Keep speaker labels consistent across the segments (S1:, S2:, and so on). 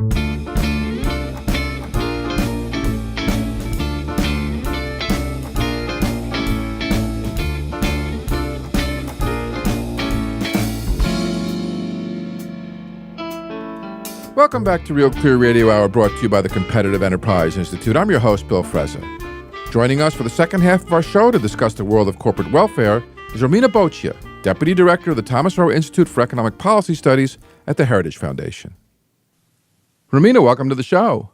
S1: Welcome back to Real Clear Radio Hour, brought to you by the Competitive Enterprise Institute. I'm your host, Bill Frezza. Joining us for the second half of our show to discuss the world of corporate welfare is Romina Boccia, Deputy Director of the Thomas Rowe Institute for Economic Policy Studies at the Heritage Foundation. Romina, welcome to the show.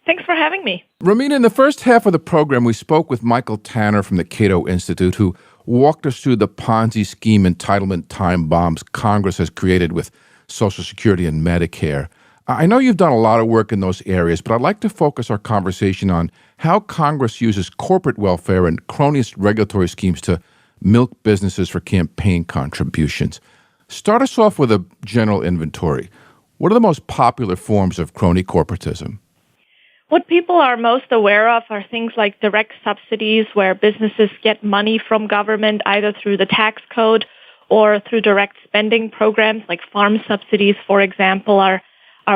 S2: Thanks for having me.
S1: Romina, in the first half of the program, we spoke with Michael Tanner from the Cato Institute, who walked us through the Ponzi scheme entitlement time bombs Congress has created with Social Security and Medicare. I know you've done a lot of work in those areas, but I'd like to focus our conversation on how Congress uses corporate welfare and cronyist regulatory schemes to milk businesses for campaign contributions. Start us off with a general inventory. What are the most popular forms of crony corporatism?
S2: What people are most aware of are things like direct subsidies, where businesses get money from government either through the tax code or through direct spending programs, like farm subsidies, for example, are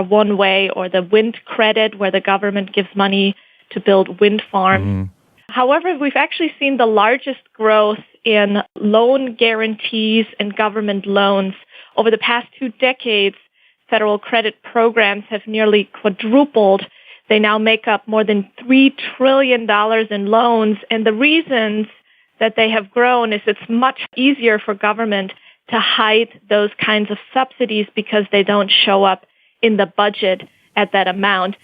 S2: one way, or the wind credit, where the government gives money to build wind farms. Mm-hmm. However, we've actually seen the largest growth in loan guarantees and government loans. Over the past 2 decades, federal credit programs have nearly quadrupled. They now make up more than $3 trillion in loans, and the reasons that they have grown is it's much easier for government to hide those kinds of subsidies because they don't show up in the budget at that amount.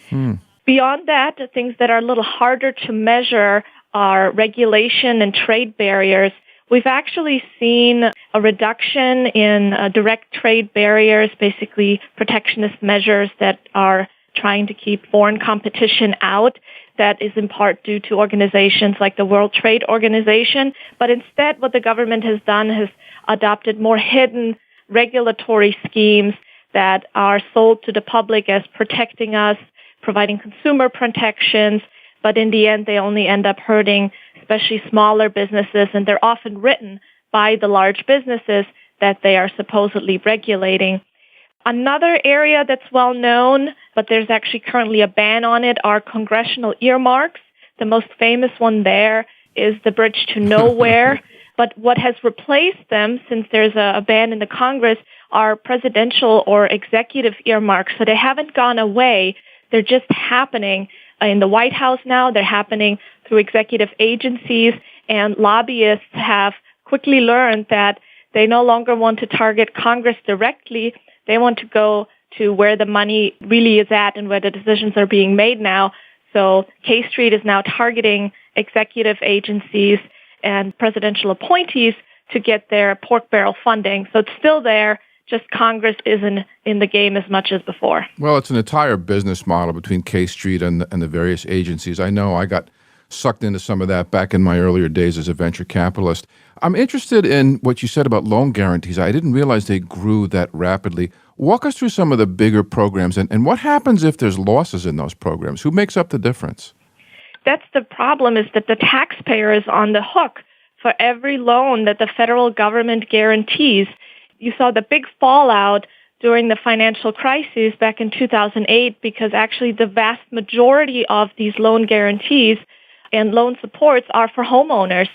S2: Beyond that, the things that are a little harder to measure are regulation and trade barriers. We've actually seen a reduction in direct trade barriers, basically protectionist measures that are trying to keep foreign competition out. That is in part due to organizations like the World Trade Organization. But instead, what the government has done has adopted more hidden regulatory schemes that are sold to the public as protecting us, providing consumer protections, but in the end, they only end up hurting especially smaller businesses, and they're often written by the large businesses that they are supposedly regulating. Another area that's well known, but there's actually currently a ban on it, are congressional earmarks. The most famous one there is the Bridge to Nowhere. But what has replaced them, since there's a ban in the Congress, are presidential or executive earmarks. So they haven't gone away. They're just happening in the White House now. They're happening through executive agencies, and lobbyists have quickly learned that they no longer want to target Congress directly. They want to go to where the money really is at and where the decisions are being made now. So K Street is now targeting executive agencies and presidential appointees to get their pork barrel funding. So it's still there, just Congress isn't in the game as much as before.
S1: Well, it's an entire business model between K Street and the various agencies. I know I got sucked into some of that back in my earlier days as a venture capitalist. I'm interested in what you said about loan guarantees. I didn't realize they grew that rapidly. Walk us through some of the bigger programs, and what happens if there's losses in those programs? Who makes up the difference?
S2: That's the problem, is that the taxpayer is on the hook for every loan that the federal government guarantees. You saw the big fallout during the financial crisis back in 2008 because actually the vast majority of these loan guarantees and loan supports are for homeowners.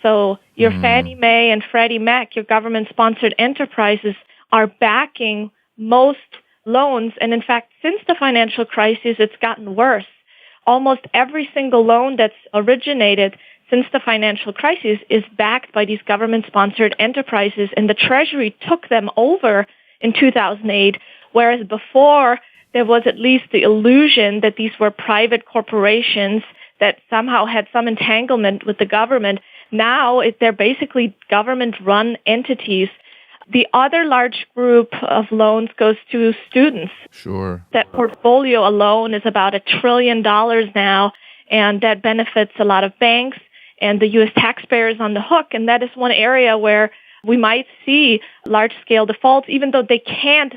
S2: So your Fannie Mae and Freddie Mac, your government-sponsored enterprises, are backing most loans. And in fact, since the financial crisis, it's gotten worse. Almost every single loan that's originated since the financial crisis is backed by these government-sponsored enterprises, and the Treasury took them over in 2008, whereas before there was at least the illusion that these were private corporations that somehow had some entanglement with the government. Now they're basically government-run entities. The other large group of loans goes to students.
S1: Sure.
S2: That portfolio alone is about $1 trillion now, and that benefits a lot of banks and the U.S. taxpayers on the hook. And that is one area where we might see large-scale defaults, even though they can't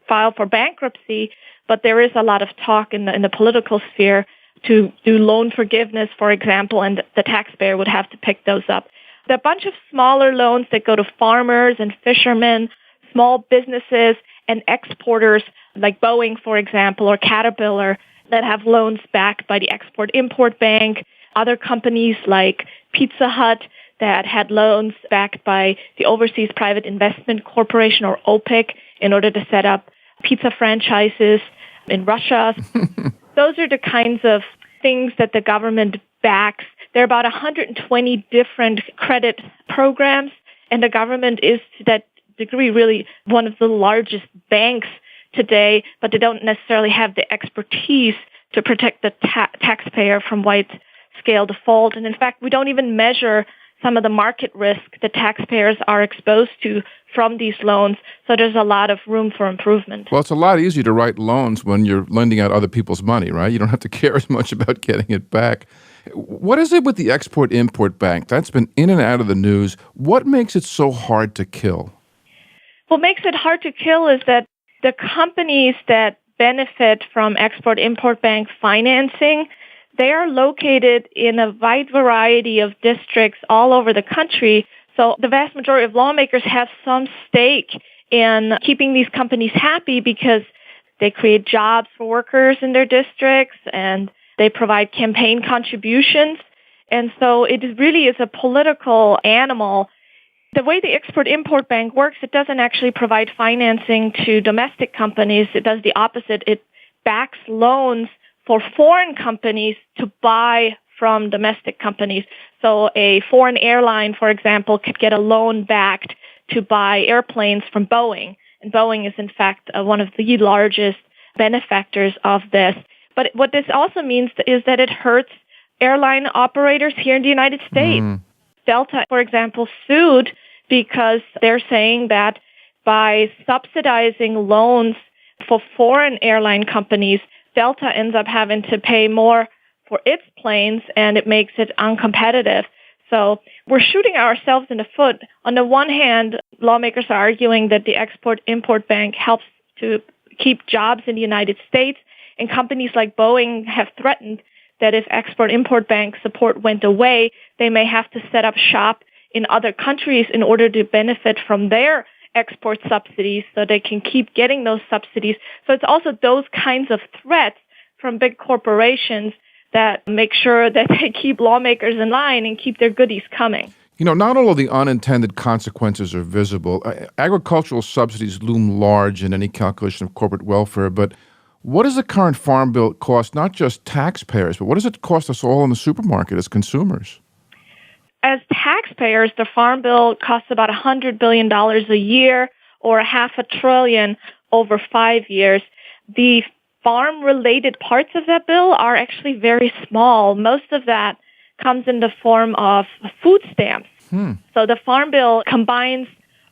S2: file for bankruptcy. But there is a lot of talk in the political sphere to do loan forgiveness, for example, and the taxpayer would have to pick those up. There are a bunch of smaller loans that go to farmers and fishermen, small businesses, and exporters like Boeing, for example, or Caterpillar, that have loans backed by the Export-Import Bank, other companies like Pizza Hut that had loans backed by the Overseas Private Investment Corporation, or OPIC, in order to set up pizza franchises in Russia. Those are the kinds of things that the government backs. There are about 120 different credit programs, and the government is, to that degree, really one of the largest banks today, but they don't necessarily have the expertise to protect the taxpayer from wide-scale default. And in fact, we don't even measure some of the market risk that taxpayers are exposed to from these loans. So there's a lot of room for improvement.
S1: Well, it's a lot easier to write loans when you're lending out other people's money, right? You don't have to care as much about getting it back. What is it with the Export-Import Bank? That's been in and out of the news. What makes it so hard to kill?
S2: What makes it hard to kill is that the companies that benefit from Export-Import Bank financing, they are located in a wide variety of districts all over the country. So the vast majority of lawmakers have some stake in keeping these companies happy because they create jobs for workers in their districts and they provide campaign contributions. And so it really is a political animal. The way the Export-Import Bank works, it doesn't actually provide financing to domestic companies. It does the opposite. It backs loans for foreign companies to buy from domestic companies. So a foreign airline, for example, could get a loan backed to buy airplanes from Boeing. And Boeing is, in fact, one of the largest benefactors of this. But what this also means is that it hurts airline operators here in the United States. Delta, for example, sued because they're saying that by subsidizing loans for foreign airline companies, Delta ends up having to pay more for its planes, and it makes it uncompetitive. So we're shooting ourselves in the foot. On the one hand, lawmakers are arguing that the Export-Import Bank helps to keep jobs in the United States, and companies like Boeing have threatened that if Export-Import Bank support went away, they may have to set up shop in other countries in order to benefit from their export subsidies so they can keep getting those subsidies. So it's also those kinds of threats from big corporations that make sure that they keep lawmakers in line and keep their goodies coming.
S1: You know, not all of the unintended consequences are visible. Agricultural subsidies loom large in any calculation of corporate welfare, but what does the current farm bill cost not just taxpayers, but what does it cost us all in the supermarket as consumers?
S2: As taxpayers, the farm bill costs about $100 billion a year, or $500 billion over 5 years. The farm-related parts of that bill are actually very small. Most of that comes in the form of food stamps. So the farm bill combines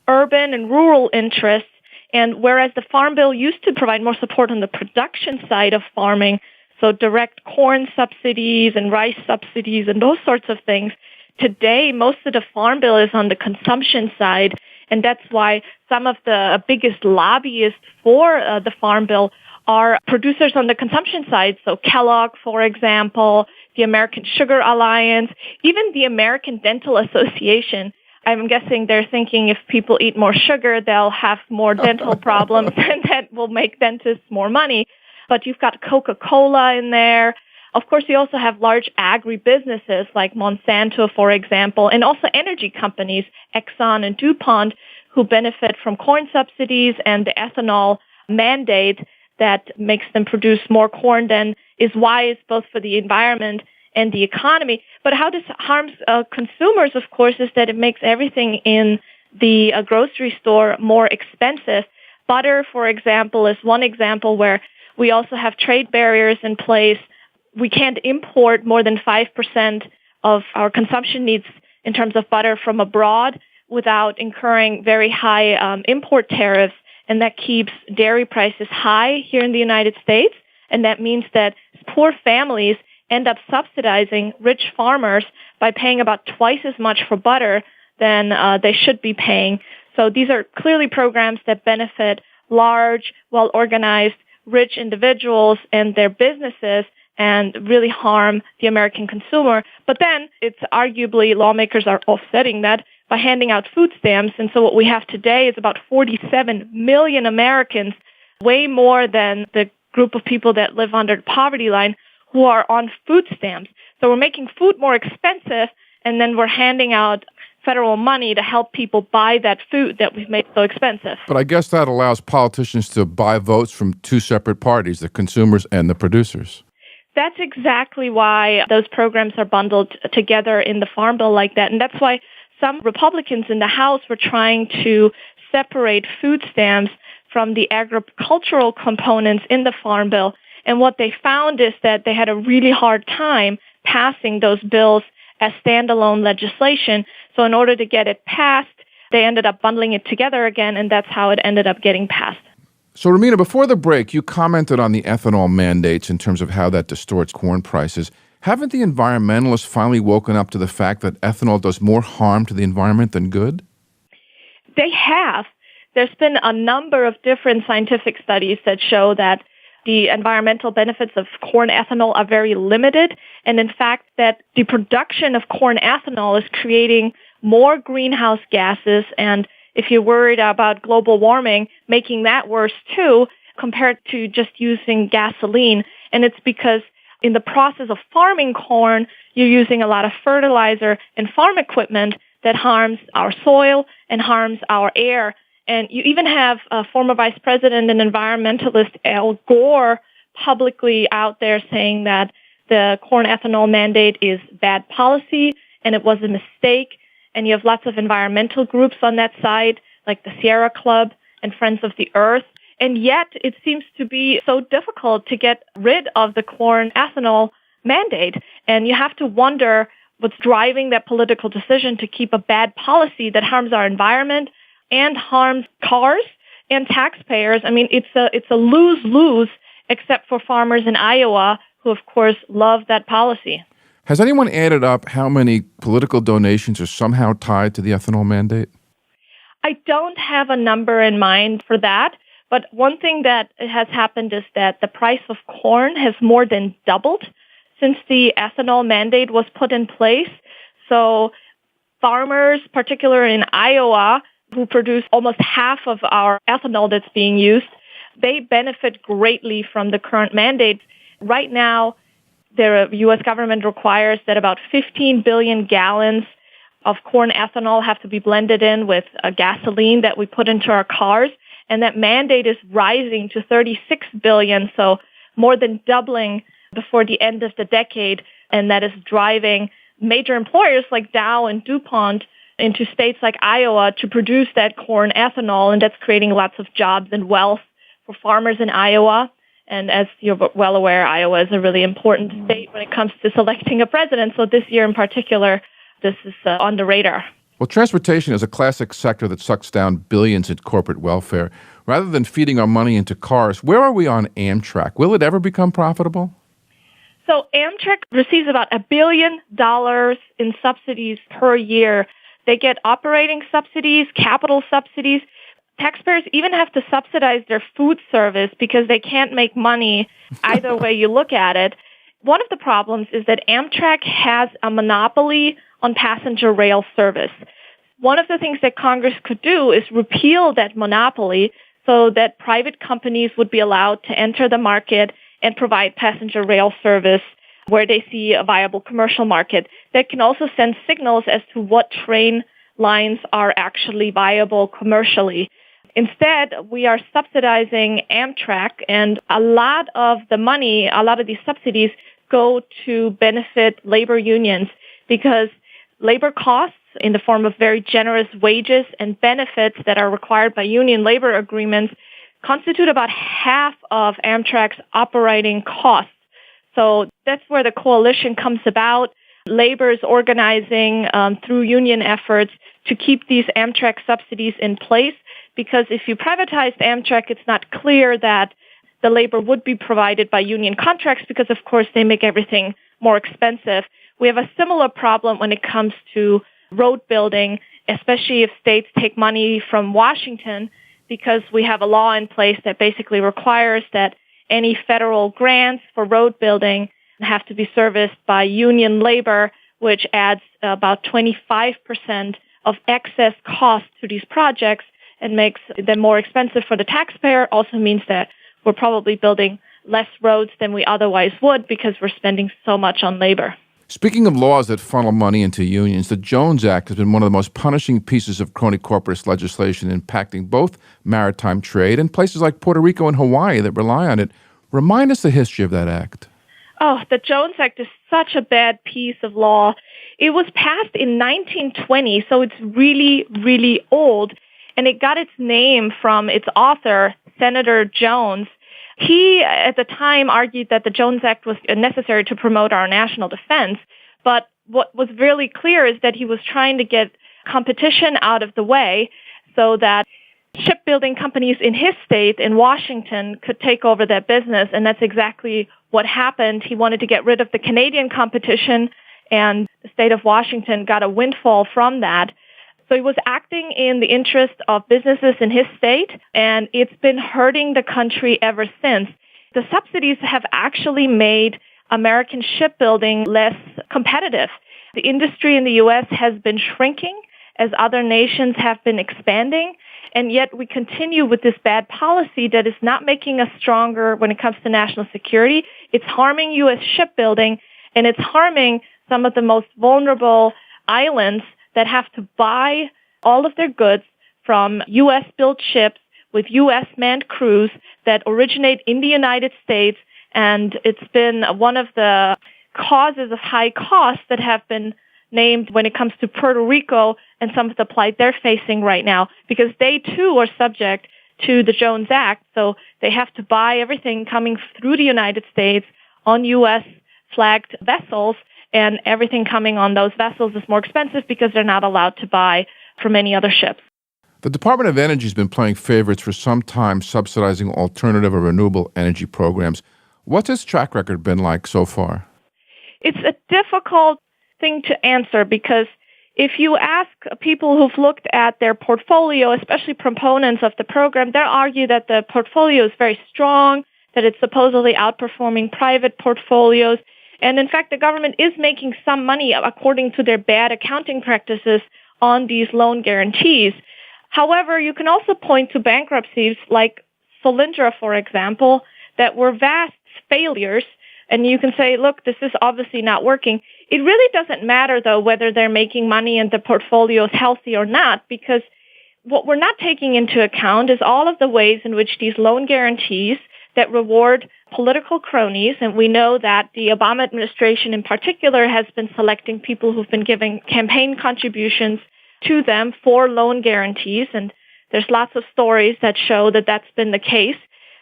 S2: urban and rural interests, and whereas the farm bill used to provide more support on the production side of farming, so direct corn subsidies and rice subsidies and those sorts of things, today most of the farm bill is on the consumption side, and that's why some of the biggest lobbyists for the farm bill are producers on the consumption side. So Kellogg, for example, the American Sugar Alliance, even the American Dental Association. I'm guessing they're thinking if people eat more sugar, they'll have more dental problems, and that will make dentists more money. But you've got Coca-Cola in there. Of course, you also have large agribusinesses like Monsanto, for example, and also energy companies, Exxon and DuPont, who benefit from corn subsidies and the ethanol mandate that makes them produce more corn than is wise both for the environment and the economy. But how this harms consumers, of course, is that it makes everything in the grocery store more expensive. Butter, for example, is one example where we also have trade barriers in place. We can't import more than 5% of our consumption needs in terms of butter from abroad without incurring very high import tariffs. And that keeps dairy prices high here in the United States. And that means that poor families end up subsidizing rich farmers by paying about twice as much for butter than they should be paying. So these are clearly programs that benefit large, well-organized, rich individuals and their businesses and really harm the American consumer. But then it's arguably lawmakers are offsetting that by handing out food stamps. And so what we have today is about 47 million Americans way more than the group of people that live under the poverty line who are on food stamps. So we're making food more expensive, and then we're handing out federal money to help people buy that food that we've made so expensive.
S1: But I guess that allows politicians to buy votes from two separate parties, the consumers and the producers.
S2: That's exactly why those programs are bundled together in the Farm Bill like that. And that's why some Republicans in the House were trying to separate food stamps from the agricultural components in the Farm Bill. And what they found is that they had a really hard time passing those bills as standalone legislation. So in order to get it passed, they ended up bundling it together again, and that's how it ended up getting passed.
S1: So, Romina, before the break, you commented on the ethanol mandates in terms of how that distorts corn prices. Haven't the environmentalists finally woken up to the fact that ethanol does more harm to the environment than good?
S2: They have. There's been a number of different scientific studies that show that the environmental benefits of corn ethanol are very limited, and in fact that the production of corn ethanol is creating more greenhouse gases, and if you're worried about global warming, making that worse too compared to just using gasoline. And it's because in the process of farming corn, you're using a lot of fertilizer and farm equipment that harms our soil and harms our air. And you even have former Vice President and environmentalist Al Gore publicly out there saying that the corn ethanol mandate is bad policy and it was a mistake. And you have lots of environmental groups on that side, like the Sierra Club and Friends of the Earth. And yet it seems to be so difficult to get rid of the corn ethanol mandate. And you have to wonder what's driving that political decision to keep a bad policy that harms our environment and harms cars and taxpayers. I mean, it's a lose-lose, except for farmers in Iowa, who, of course, love that policy.
S1: Has anyone added up how many political donations are somehow tied to the ethanol mandate?
S2: I don't have a number in mind for that, but one thing that has happened is that the price of corn has more than doubled since the ethanol mandate was put in place. So farmers, particularly in Iowa, who produce almost half of our ethanol that's being used, they benefit greatly from the current mandate. Right now, the U.S. government requires that about 15 billion gallons of corn ethanol have to be blended in with gasoline that we put into our cars, and that mandate is rising to 36 billion, so more than doubling before the end of the decade, and that is driving major employers like Dow and DuPont into states like Iowa to produce that corn ethanol, and that's creating lots of jobs and wealth for farmers in Iowa. And as you're well aware, Iowa is a really important state when it comes to selecting a president. So this year in particular, this is on the radar.
S1: Well, transportation is a classic sector that sucks down billions in corporate welfare. Rather than feeding our money into cars, where are we on Amtrak? Will it ever become profitable?
S2: So Amtrak receives about $1 billion in subsidies per year. They get operating subsidies, capital subsidies. Taxpayers even have to subsidize their food service because they can't make money either way you look at it. One of the problems is that Amtrak has a monopoly on passenger rail service. One of the things that Congress could do is repeal that monopoly so that private companies would be allowed to enter the market and provide passenger rail service where they see a viable commercial market. That can also send signals as to what train lines are actually viable commercially. Instead, we are subsidizing Amtrak, and a lot of the money, a lot of these subsidies go to benefit labor unions because labor costs in the form of very generous wages and benefits that are required by union labor agreements constitute about half of Amtrak's operating costs. So that's where the coalition comes about. Labor is organizing through union efforts to keep these Amtrak subsidies in place, because if you privatized Amtrak, it's not clear that the labor would be provided by union contracts because, of course, they make everything more expensive. We have a similar problem when it comes to road building, especially if states take money from Washington, because we have a law in place that basically requires that any federal grants for road building have to be serviced by union labor, which adds about 25% of excess cost to these projects. and makes them more expensive for the taxpayer, also means that we're probably building less roads than we otherwise would because we're spending so much on labor.
S1: Speaking of laws that funnel money into unions, the Jones Act has been one of the most punishing pieces of crony corporatist legislation impacting both maritime trade and places like Puerto Rico and Hawaii that rely on it. Remind us the history of that act.
S2: Oh, the Jones Act is such a bad piece of law. It was passed in 1920, so it's really, really old, and it got its name from its author, Senator Jones. He, at the time, argued that the Jones Act was necessary to promote our national defense, but what was really clear is that he was trying to get competition out of the way so that shipbuilding companies in his state, in Washington, could take over their business, and that's exactly what happened. He wanted to get rid of the Canadian competition, and the state of Washington got a windfall from that. So he was acting in the interest of businesses in his state, and it's been hurting the country ever since. The subsidies have actually made American shipbuilding less competitive. The industry in the U.S. has been shrinking as other nations have been expanding, and yet we continue with this bad policy that is not making us stronger when it comes to national security. It's harming U.S. shipbuilding, and it's harming some of the most vulnerable islands that have to buy all of their goods from U.S.-built ships with U.S.-manned crews that originate in the United States. And it's been one of the causes of high costs that have been named when it comes to Puerto Rico and some of the plight they're facing right now, because they, too, are subject to the Jones Act. So they have to buy everything coming through the United States on U.S.-flagged vessels, and everything coming on those vessels is more expensive because they're not allowed to buy from any other ships.
S1: The Department of Energy has been playing favorites for some time, subsidizing alternative or renewable energy programs. What's its track record been like so far?
S2: It's a difficult thing to answer because if you ask people who've looked at their portfolio, especially proponents of the program, they'll argue that the portfolio is very strong, that it's supposedly outperforming private portfolios. And in fact, the government is making some money according to their bad accounting practices on these loan guarantees. However, you can also point to bankruptcies like Solyndra, for example, that were vast failures. And you can say, look, this is obviously not working. It really doesn't matter, though, whether they're making money and the portfolio is healthy or not, because what we're not taking into account is all of the ways in which these loan guarantees that reward political cronies, and we know that the Obama administration in particular has been selecting people who've been giving campaign contributions to them for loan guarantees, and there's lots of stories that show that that's been the case.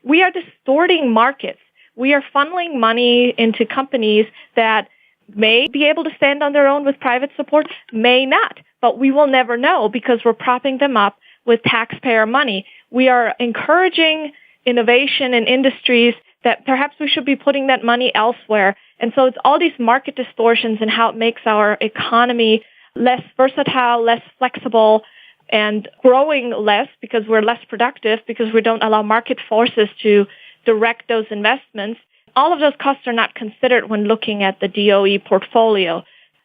S2: We are distorting markets. We are funneling money into companies that may be able to stand on their own with private support, may not, but we will never know because we're propping them up with taxpayer money. We are encouraging innovation in industries that perhaps we should be putting that money elsewhere. And so it's all these market distortions and how it makes our economy less versatile, less flexible, and growing less because we're less productive, because we don't allow market forces to direct those investments. All of those costs are not considered when looking at the DOE portfolio.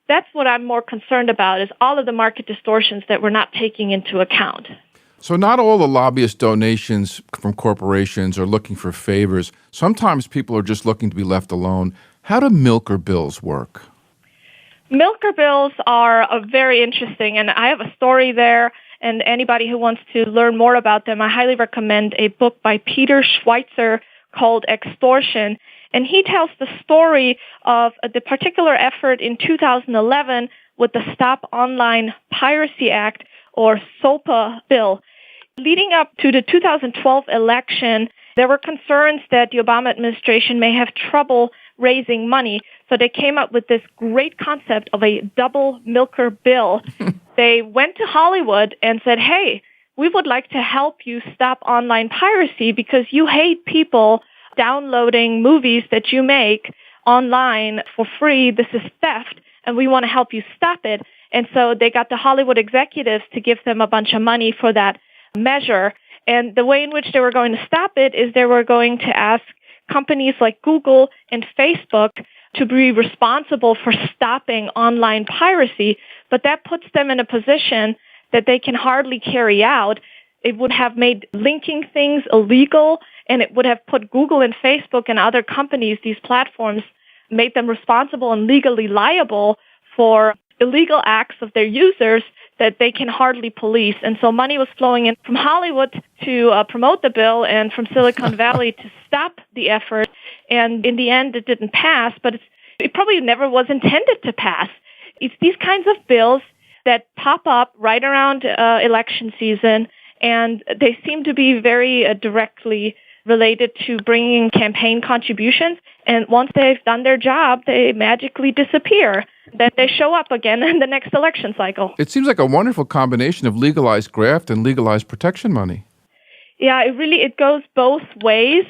S2: That's what I'm more concerned about, is all of the market distortions that we're not taking into account.
S1: So not all the lobbyist donations from corporations are looking for favors. Sometimes people are just looking to be left alone. How do milker bills work?
S2: Milker bills are very interesting, and I have a story there. And anybody who wants to learn more about them, I highly recommend a book by Peter Schweitzer called Extortion. And he tells the story of the particular effort in 2011 with the Stop Online Piracy Act, or SOPA bill. Leading up to the 2012 election, there were concerns that the Obama administration may have trouble raising money. So they came up with this great concept of a double milker bill. They went to Hollywood and said, hey, we would like to help you stop online piracy because you hate people downloading movies that you make online for free. This is theft, and we want to help you stop it. And so they got the Hollywood executives to give them a bunch of money for that measure. And the way in which they were going to stop it is they were going to ask companies like Google and Facebook to be responsible for stopping online piracy, but that puts them in a position that they can hardly carry out. It would have made linking things illegal, and it would have put Google and Facebook and other companies, these platforms, made them responsible and legally liable for illegal acts of their users that they can hardly police. And so money was flowing in from Hollywood to promote the bill and from Silicon Valley to stop the effort. And in the end, it didn't pass, but it probably never was intended to pass. It's these kinds of bills that pop up right around election season, and they seem to be very directly related to bringing campaign contributions. And once they've done their job, they magically disappear. Then they show up again in the next election cycle.
S1: It seems like a wonderful combination of legalized graft and legalized protection money.
S2: Yeah, it goes both ways.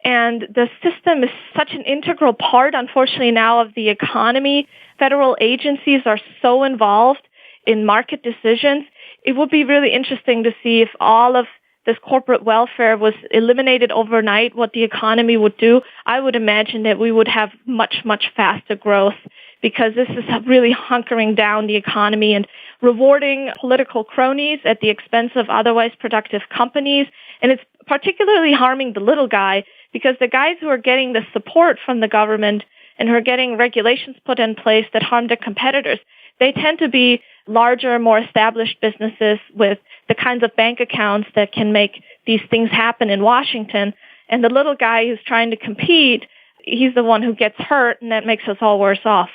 S2: And the system is such an integral part, unfortunately, now of the economy. Federal agencies are so involved in market decisions. It would be really interesting to see if all of this corporate welfare was eliminated overnight, what the economy would do. I would imagine that we would have much, much faster growth, because this is really hunkering down the economy and rewarding political cronies at the expense of otherwise productive companies. And it's particularly harming the little guy, because the guys who are getting the support from the government and who are getting regulations put in place that harm their competitors, they tend to be larger, more established businesses with the kinds of bank accounts that can make these things happen in Washington. And the little guy who's trying to compete, he's the one who gets hurt, and that makes us all worse off.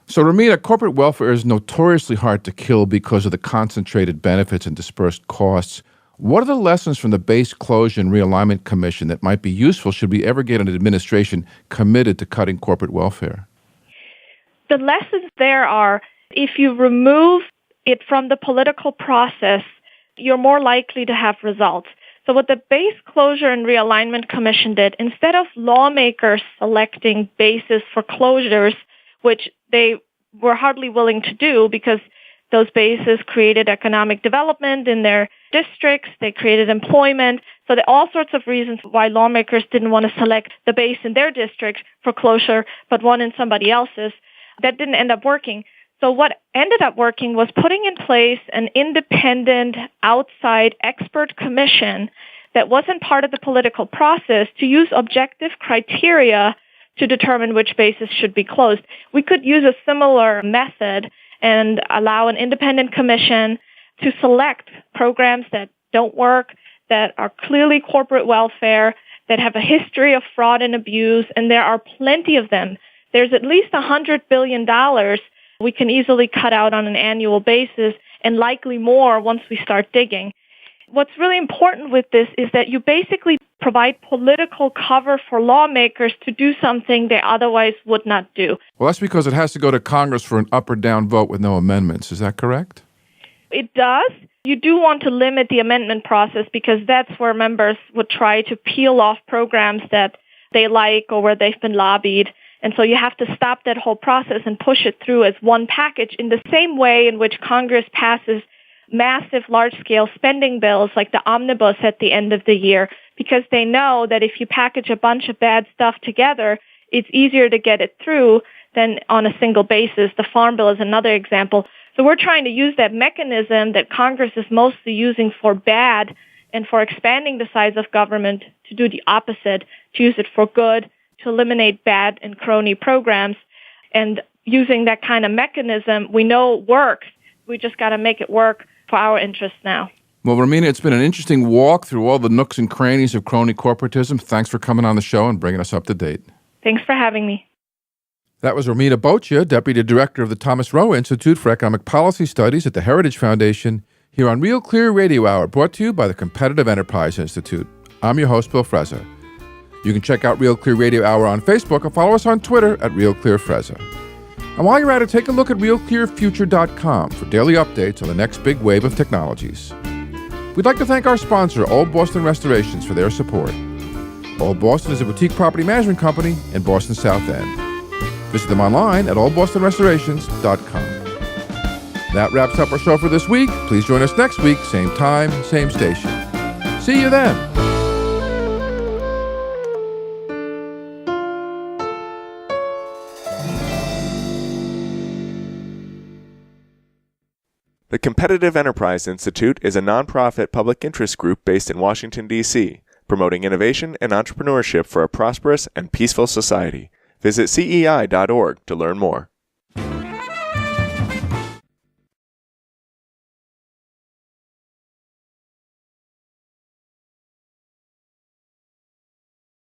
S1: So, Romina, corporate welfare is notoriously hard to kill because of the concentrated benefits and dispersed costs. What are the lessons from the Base Closure and Realignment Commission that might be useful should we ever get an administration committed to cutting corporate welfare?
S2: The lessons there are, if you remove it from the political process, you're more likely to have results. So what the Base Closure and Realignment Commission did, instead of lawmakers selecting bases for closures, which they were hardly willing to do because those bases created economic development in their districts, they created employment. So there are all sorts of reasons why lawmakers didn't want to select the base in their district for closure, but one in somebody else's. That didn't end up working. So what ended up working was putting in place an independent, outside expert commission that wasn't part of the political process to use objective criteria to determine which bases should be closed. We could use a similar method and allow an independent commission to select programs that don't work, that are clearly corporate welfare, that have a history of fraud and abuse, and there are plenty of them. There's at least $100 billion we can easily cut out on an annual basis, and likely more once we start digging. What's really important with this is that you basically provide political cover for lawmakers to do something they otherwise would not do.
S1: Well, that's because it has to go to Congress for an up or down vote with no amendments. Is that correct?
S2: It does. You do want to limit the amendment process because that's where members would try to peel off programs that they like or where they've been lobbied. And so you have to stop that whole process and push it through as one package in the same way in which Congress passes massive, large-scale spending bills like the omnibus at the end of the year, because they know that if you package a bunch of bad stuff together, it's easier to get it through than on a single basis. The Farm Bill is another example. So we're trying to use that mechanism that Congress is mostly using for bad and for expanding the size of government to do the opposite, to use it for good, to eliminate bad and crony programs. And using that kind of mechanism, we know works. We just got to make it work for our interests now.
S1: Well, Romina, it's been an interesting walk through all the nooks and crannies of crony corporatism. Thanks for coming on the show and bringing us up to date.
S2: Thanks for having me.
S1: That was Romina Boccia, Deputy Director of the Thomas Rowe Institute for Economic Policy Studies at the Heritage Foundation, here on Real Clear Radio Hour, brought to you by the Competitive Enterprise Institute. I'm your host, Bill Frezza. You can check out Real Clear Radio Hour on Facebook or follow us on Twitter at Real Clear Frezza. And while you're at it, take a look at RealClearFuture.com for daily updates on the next big wave of technologies. We'd like to thank our sponsor, Old Boston Restorations, for their support. Old Boston is a boutique property management company in Boston South End. Visit them online at oldbostonrestorations.com. That wraps up our show for this week. Please join us next week, same time, same station. See you then.
S3: The Competitive Enterprise Institute is a nonprofit public interest group based in Washington, D.C., promoting innovation and entrepreneurship for a prosperous and peaceful society. Visit CEI.org to learn more.